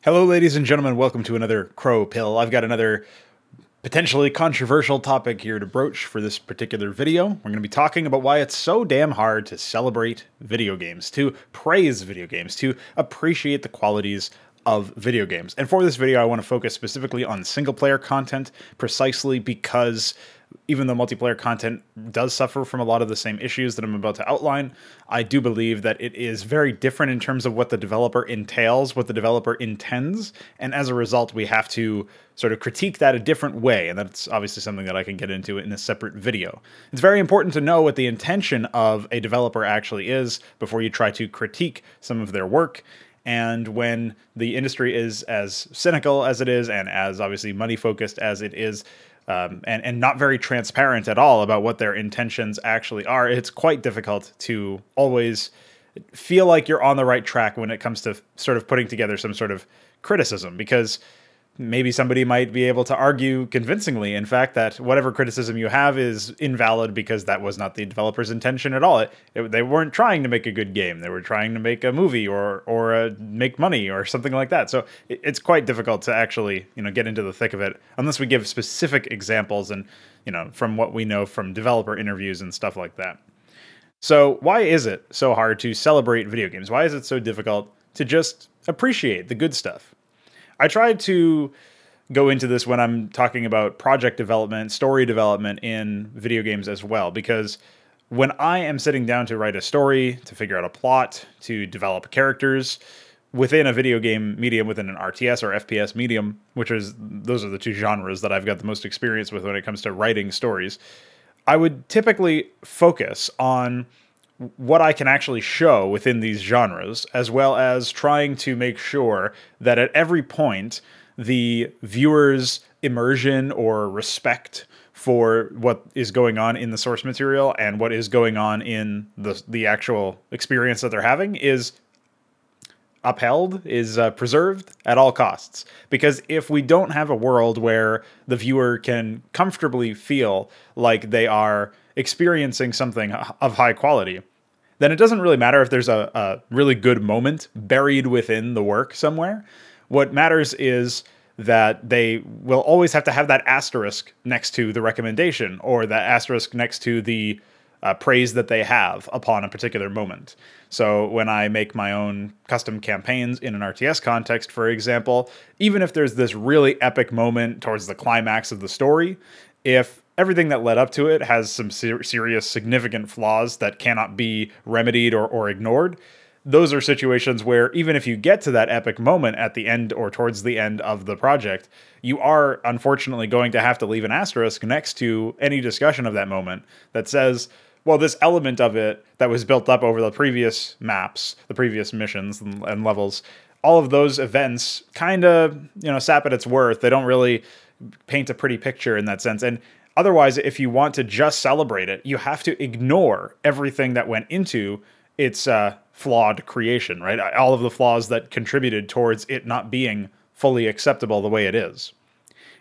Hello, ladies and gentlemen. Welcome to another Crowpill. I've got another potentially controversial topic here to broach for this particular video. We're going to be talking about why it's so damn hard to celebrate video games, to praise video games, to appreciate the qualities of video games. And for this video, I want to focus specifically on single-player content, precisely because even though multiplayer content does suffer from a lot of the same issues that I'm about to outline, I do believe that it is very different in terms of what the developer entails, what the developer intends, and as a result, we have to sort of critique that a different way, and that's obviously something that I can get into in a separate video. It's very important to know what the intention of a developer actually is before you try to critique some of their work. And when the industry is as cynical as it is, and as obviously money-focused as it is, and not very transparent at all about what their intentions actually are, it's quite difficult to always feel like you're on the right track when it comes to sort of putting together some sort of criticism, because maybe somebody might be able to argue convincingly, in fact, that whatever criticism you have is invalid because that was not the developer's intention at all. They weren't trying to make a good game. They were trying to make a movie or make money or something like that. So it's quite difficult to actually, get into the thick of it unless we give specific examples and, from what we know from developer interviews and stuff like that. So why is it so hard to celebrate video games? Why is it so difficult to just appreciate the good stuff? I tried to go into this when I'm talking about project development, story development in video games as well, because when I am sitting down to write a story, to figure out a plot, to develop characters within a video game medium, within an RTS or FPS medium, those are the two genres that I've got the most experience with when it comes to writing stories, I would typically focus on what I can actually show within these genres, as well as trying to make sure that at every point, the viewer's immersion or respect for what is going on in the source material and what is going on in the actual experience that they're having is upheld, is preserved at all costs. Because if we don't have a world where the viewer can comfortably feel like they are experiencing something of high quality, then it doesn't really matter if there's a really good moment buried within the work somewhere. What matters is that they will always have to have that asterisk next to the recommendation, or that asterisk next to the praise that they have upon a particular moment. So when I make my own custom campaigns in an RTS context, for example, even if there's this really epic moment towards the climax of the story, if everything that led up to it has some serious, significant flaws that cannot be remedied or ignored, those are situations where even if you get to that epic moment at the end or towards the end of the project, you are unfortunately going to have to leave an asterisk next to any discussion of that moment that says, well, this element of it that was built up over the previous maps, the previous missions and levels, all of those events kind of, sap at its worth. They don't really paint a pretty picture in that sense. And otherwise, if you want to just celebrate it, you have to ignore everything that went into its flawed creation, right? All of the flaws that contributed towards it not being fully acceptable the way it is.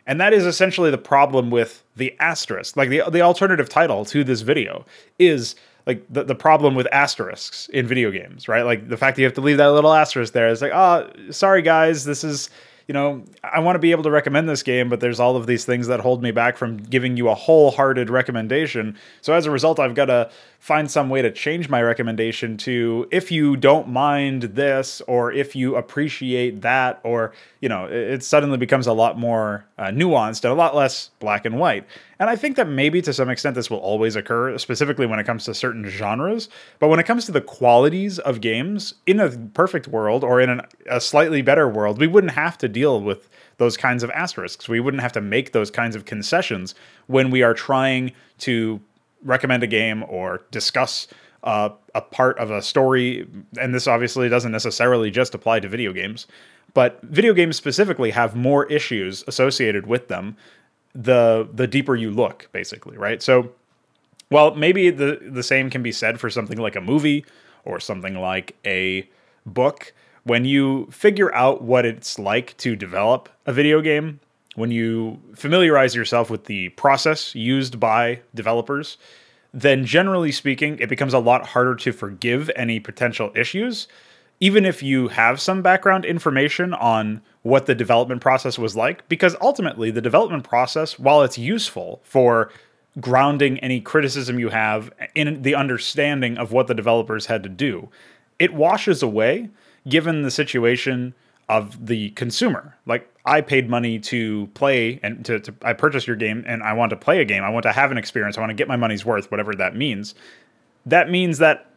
And that is essentially the problem with the asterisk. Like the alternative title to this video is like the problem with asterisks in video games, right? Like the fact that you have to leave that little asterisk there is like, oh, sorry guys, this is, I want to be able to recommend this game, but there's all of these things that hold me back from giving you a wholehearted recommendation. So as a result, I've got to find some way to change my recommendation to, if you don't mind this, or if you appreciate that, or, it suddenly becomes a lot more nuanced and a lot less black and white. And I think that maybe to some extent this will always occur, specifically when it comes to certain genres. But when it comes to the qualities of games, in a perfect world, or in a slightly better world, we wouldn't have to deal with those kinds of asterisks. We wouldn't have to make those kinds of concessions when we are trying to recommend a game or discuss a part of a story. And this obviously doesn't necessarily just apply to video games, but video games specifically have more issues associated with them the deeper you look, basically, right? So, well, maybe the same can be said for something like a movie or something like a book. When you figure out what it's like to develop a video game, when you familiarize yourself with the process used by developers, then generally speaking, it becomes a lot harder to forgive any potential issues even if you have some background information on what the development process was like, because ultimately the development process, while it's useful for grounding any criticism you have in the understanding of what the developers had to do, it washes away given the situation of the consumer. Like, I paid money to play and I purchased your game and I want to play a game. I want to have an experience. I want to get my money's worth, whatever that means. That means that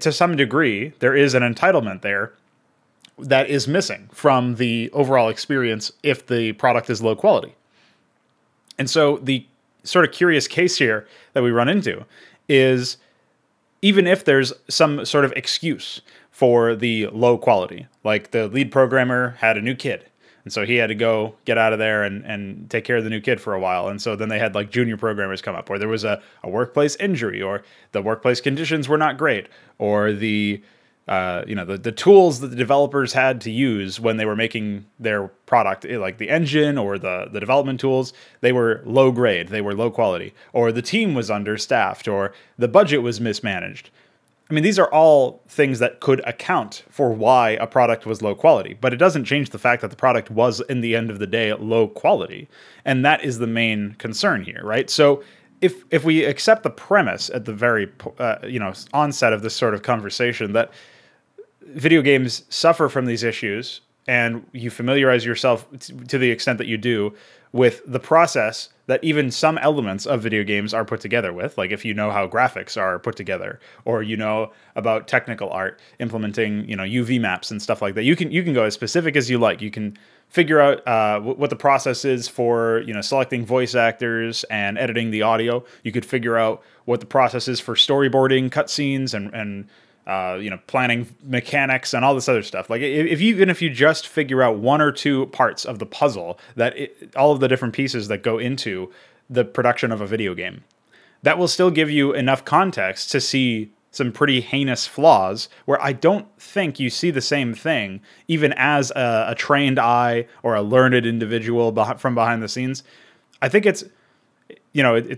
to some degree, there is an entitlement there that is missing from the overall experience if the product is low quality. And so the sort of curious case here that we run into is, even if there's some sort of excuse for the low quality, like the lead programmer had a new kid, and so he had to go get out of there and take care of the new kid for a while. And so then they had like junior programmers come up, or there was a workplace injury, or the workplace conditions were not great, or the tools that the developers had to use when they were making their product, like the engine or the development tools, they were low grade, they were low quality, or the team was understaffed, or the budget was mismanaged. I mean, these are all things that could account for why a product was low quality, but it doesn't change the fact that the product was, in the end of the day, low quality. And that is the main concern here, right? So if we accept the premise at the very onset of this sort of conversation that video games suffer from these issues, and you familiarize yourself to the extent that you do with the process that even some elements of video games are put together with, like if you know how graphics are put together, or you know about technical art, implementing UV maps and stuff like that, you can go as specific as you like. You can figure out what the process is for selecting voice actors and editing the audio. You could figure out what the process is for storyboarding cutscenes and planning mechanics and all this other stuff. Like, even if you just figure out one or two parts of the puzzle, all of the different pieces that go into the production of a video game, that will still give you enough context to see some pretty heinous flaws where I don't think you see the same thing, even as a trained eye or a learned individual from behind the scenes. I think it's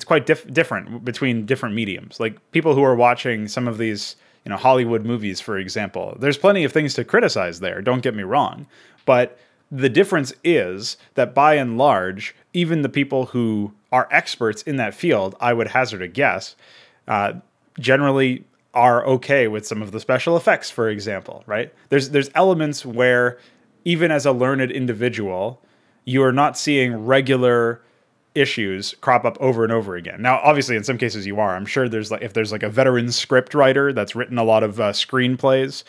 quite different between different mediums. Like, people who are watching some of these Hollywood movies, for example, there's plenty of things to criticize there, don't get me wrong. But the difference is that by and large, even the people who are experts in that field, I would hazard a guess, generally are okay with some of the special effects, for example, right? There's elements where, even as a learned individual, you are not seeing regular issues crop up over and over again. Now, obviously, in some cases you are. I'm sure if there's a veteran script writer that's written a lot of screenplays,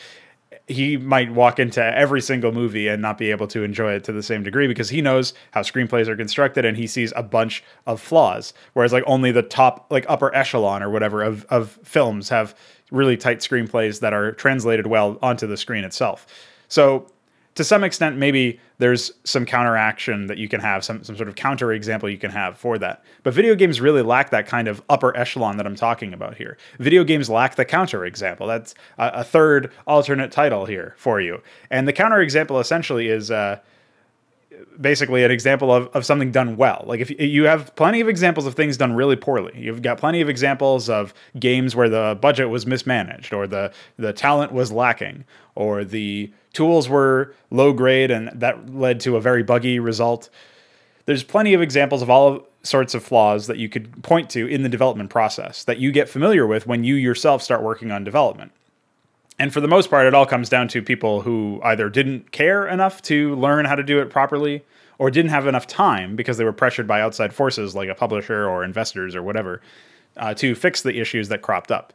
he might walk into every single movie and not be able to enjoy it to the same degree, because he knows how screenplays are constructed and he sees a bunch of flaws. Whereas only the top, upper echelon or whatever of films have really tight screenplays that are translated well onto the screen itself. So to some extent, maybe there's some counteraction that you can have, some sort of counter example you can have for that. But video games really lack that kind of upper echelon that I'm talking about here. Video games lack the counter example. That's a third alternate title here for you. And the counter example essentially is basically an example of something done well. Like, if you have plenty of examples of things done really poorly, you've got plenty of examples of games where the budget was mismanaged, or the talent was lacking, or the tools were low grade and that led to a very buggy result. There's plenty of examples of all sorts of flaws that you could point to in the development process that you get familiar with when you yourself start working on development. And for the most part, it all comes down to people who either didn't care enough to learn how to do it properly, or didn't have enough time because they were pressured by outside forces like a publisher or investors or whatever to fix the issues that cropped up.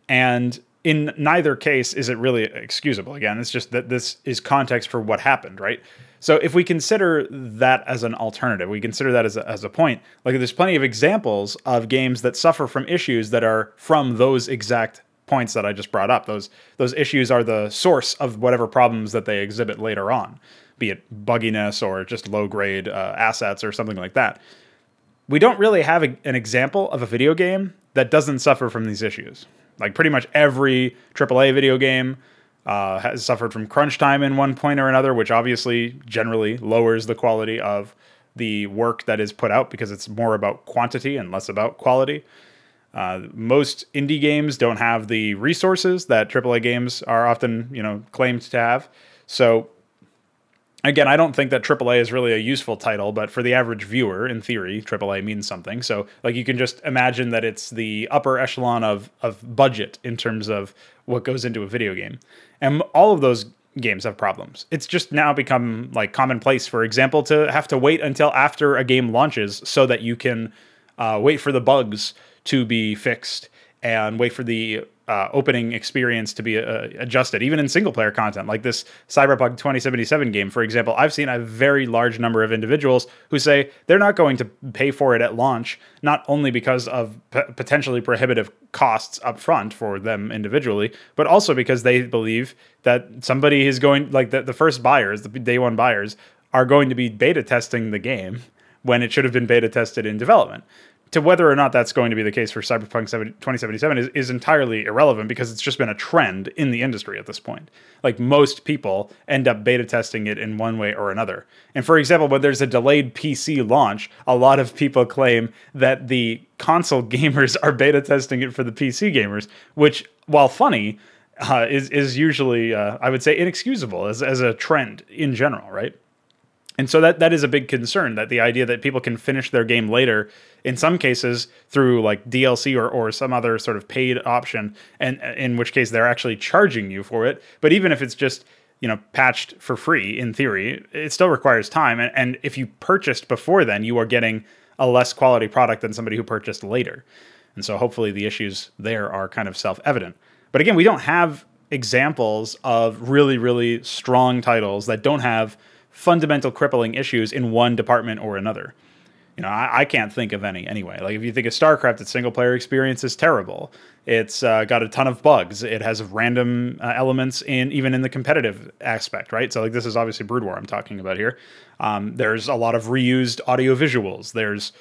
And in neither case is it really excusable. Again, it's just that this is context for what happened, right? So if we consider that as an alternative, we consider that as a point, there's plenty of examples of games that suffer from issues that are from those exact points that I just brought up. Those issues are the source of whatever problems that they exhibit later on, be it bugginess or just low-grade assets or something like that. We don't really have an example of a video game that doesn't suffer from these issues. Like, pretty much every AAA video game has suffered from crunch time in one point or another, which obviously generally lowers the quality of the work that is put out because it's more about quantity and less about quality. Most indie games don't have the resources that AAA games are often, claimed to have. So again, I don't think that AAA is really a useful title, but for the average viewer, in theory, AAA means something. So like you can just imagine that it's the upper echelon of budget in terms of what goes into a video game. And all of those games have problems. It's just now become like commonplace, for example, to have to wait until after a game launches so that you can wait for the bugs to be fixed and wait for the opening experience to be adjusted, even in single-player content, like this Cyberpunk 2077 game, for example. I've seen a very large number of individuals who say they're not going to pay for it at launch, not only because of potentially prohibitive costs up front for them individually, but also because they believe that somebody is going, like the first buyers, the day one buyers, are going to be beta testing the game when it should have been beta tested in development. To whether or not that's going to be the case for Cyberpunk 2077 is entirely irrelevant, because it's just been a trend in the industry at this point. Like, most people end up beta testing it in one way or another. And for example, when there's a delayed PC launch, a lot of people claim that the console gamers are beta testing it for the PC gamers, which, while funny, is usually, I would say, inexcusable as a trend in general, right? And so that is a big concern, that the idea that people can finish their game later, in some cases through like DLC or some other sort of paid option, and in which case they're actually charging you for it. But even if it's just, patched for free, in theory, it still requires time. And if you purchased before then, you are getting a less quality product than somebody who purchased later. And so hopefully the issues there are kind of self-evident. But again, we don't have examples of really, really strong titles that don't have fundamental crippling issues in one department or another. I can't think of any anyway. Like, if you think of StarCraft, its single player experience is terrible. It's got a ton of bugs. It has random elements even in the competitive aspect, right? So like, this is obviously Brood War I'm talking about here. There's a lot of reused audio visuals. There's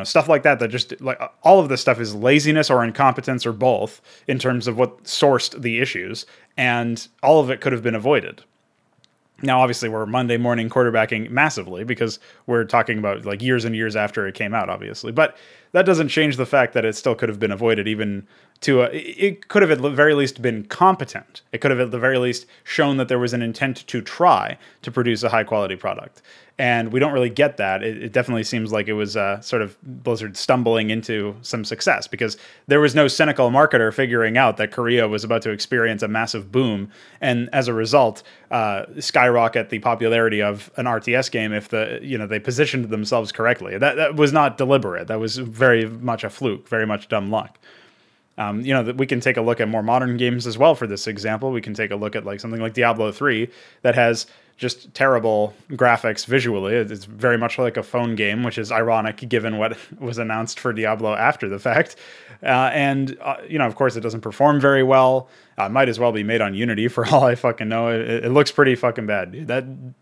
stuff like that just like, all of this stuff is laziness or incompetence or both in terms of what sourced the issues, and all of it could have been avoided. Now, obviously, we're Monday morning quarterbacking massively because we're talking about like years and years after it came out, obviously. But that doesn't change the fact that it still could have been avoided, even it could have at the very least been competent. It could have at the very least shown that there was an intent to try to produce a high quality product. And we don't really get that. It definitely seems like it was sort of Blizzard stumbling into some success, because there was no cynical marketer figuring out that Korea was about to experience a massive boom, and as a result, skyrocket the popularity of an RTS game if they positioned themselves correctly. That was not deliberate. That was very much a fluke, very much dumb luck. We can take a look at more modern games as well for this example. We can take a look at like something like Diablo 3 that has just terrible graphics visually. It's very much like a phone game, which is ironic given what was announced for Diablo after the fact. Of course, it doesn't perform very well. Might as well be made on Unity for all I fucking know. It looks pretty fucking bad, dude.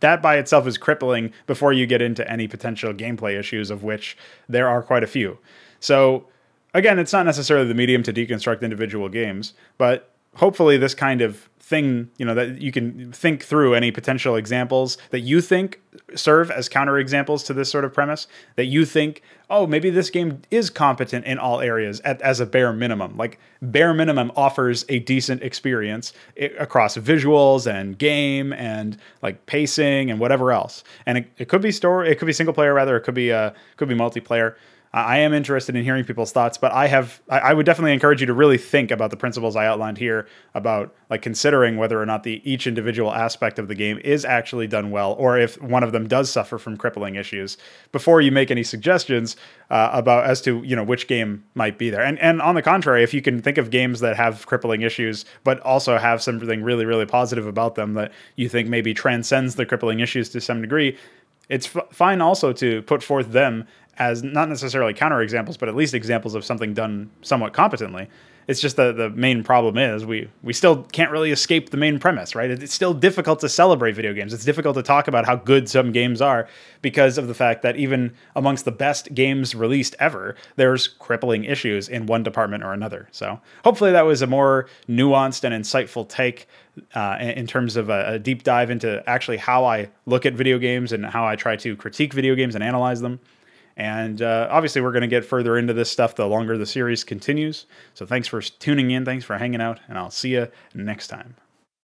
That by itself is crippling before you get into any potential gameplay issues, of which there are quite a few. So again, it's not necessarily the medium to deconstruct individual games, but hopefully this kind of thing, that you can think through any potential examples that you think serve as counterexamples to this sort of premise, that you think, oh, maybe this game is competent in all areas as a bare minimum. Like, bare minimum offers a decent experience across visuals and game and like pacing and whatever else. And it could be it could be single player, rather. It could be multiplayer. I am interested in hearing people's thoughts, but I would definitely encourage you to really think about the principles I outlined here, about like considering whether or not each individual aspect of the game is actually done well, or if one of them does suffer from crippling issues, before you make any suggestions as to which game might be there. And on the contrary, if you can think of games that have crippling issues but also have something really, really positive about them that you think maybe transcends the crippling issues to some degree, it's fine also to put forth them as not necessarily counterexamples, but at least examples of something done somewhat competently. It's just the main problem is we still can't really escape the main premise, right? It's still difficult to celebrate video games. It's difficult to talk about how good some games are because of the fact that even amongst the best games released ever, there's crippling issues in one department or another. So hopefully that was a more nuanced and insightful take in terms of a deep dive into actually how I look at video games and how I try to critique video games and analyze them. And obviously, we're going to get further into this stuff the longer the series continues. So thanks for tuning in. Thanks for hanging out. And I'll see you next time.